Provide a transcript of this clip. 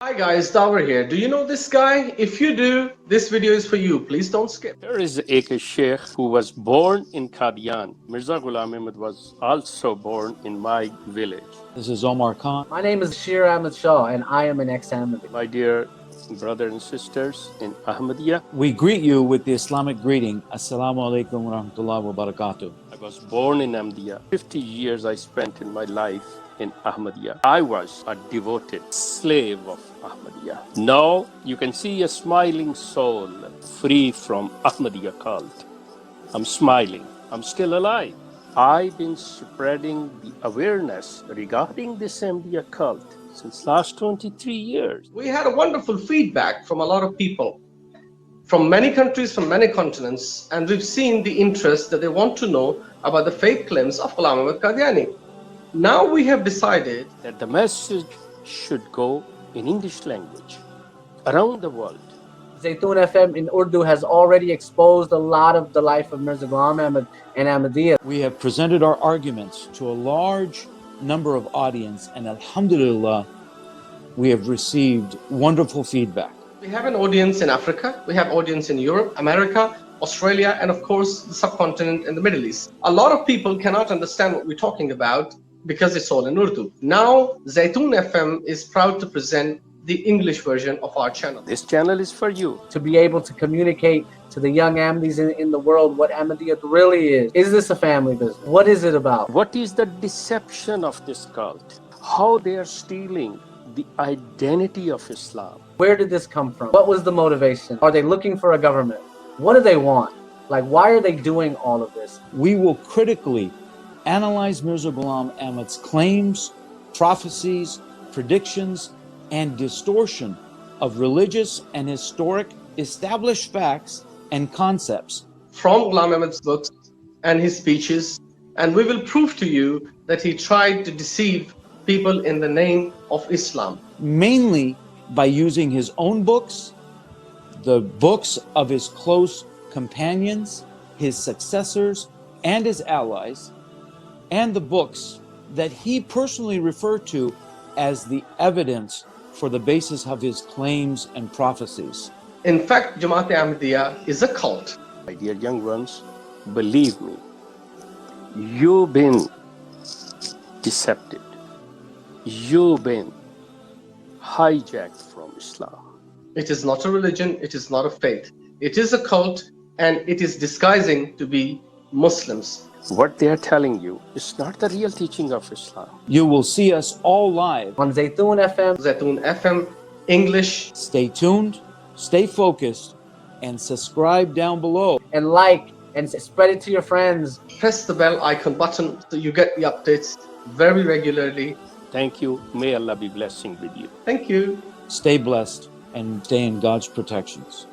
Hi guys, Dawar here. Do you know this guy? If you do, this video is for you. Please don't skip. There is a sheikh who was born in Qadian. Mirza Ghulam Ahmad was also born in my village. This is Omar Khan. My name is Shir Ahmed Shah, and I am an ex-Ahmadi. My dear brothers and sisters in Ahmadiyya, We greet you with the Islamic greeting, Assalamu alaikum wa rahmatullahi wa barakatuh. I was born in Ahmadiyya. 50 years I spent in my life in Ahmadiyya. I was a devoted slave of Ahmadiyya. Now you can see a smiling soul free from Ahmadiyya cult. I'm smiling. I'm still alive. I've been spreading the awareness regarding this Ahmadiyya cult since last 23 years. We had a wonderful feedback from a lot of people from many countries, from many continents, and we've seen the interest that they want to know about the faith claims of Ghulam Ahmad Qadiani. Now we have decided That the message should go in English language around the world. Zaitoon FM in Urdu has already exposed a lot of the life of Mirza Ghulam Ahmad and Ahmadiyya. We have presented our arguments to a large number of audience, and alhamdulillah, we have received wonderful feedback. we have an audience in Africa, we have audience in Europe, America, Australia, and of course the subcontinent and the Middle East. A lot of people cannot understand what we're talking about because it's all in Urdu. Now Zaitoon FM is proud to present the English version of our channel. This channel is for you. To be able to communicate to the young Ahmadis in the world what Ahmadiyya really is. Is this a family business? What is it about? What is the deception of this cult? How they are stealing the identity of Islam? Where did this come from? What was the motivation? Are they looking for a government? What do they want? Like, why are they doing all of this? We will critically analyze Mirza Ghulam Ahmad's claims, prophecies, predictions, and distortion of religious and historic established facts and concepts. From Ghulam Ahmad's books and his speeches, and we will prove to you that he tried to deceive people in the name of Islam. Mainly by using his own books, the books of his close companions, his successors, and his allies, and the books that he personally referred to as the evidence for the basis of his claims and prophecies. In fact, Jamaat Ahmadiyya is a cult. My dear young ones, believe me, you've been decepted. You've been hijacked from Islam. It is not a religion, it is not a faith. It is a cult, and it is disguising to be Muslims. What they are telling you is not the real teaching of Islam. You will see us all live. On Zaitoon FM, Zaitoon FM, English. Stay tuned, stay focused, and subscribe down below. and like and spread it to your friends. Press the bell icon button so you get the updates very regularly. Thank you. May Allah be blessing with you. Thank you. Stay blessed and stay in God's protections.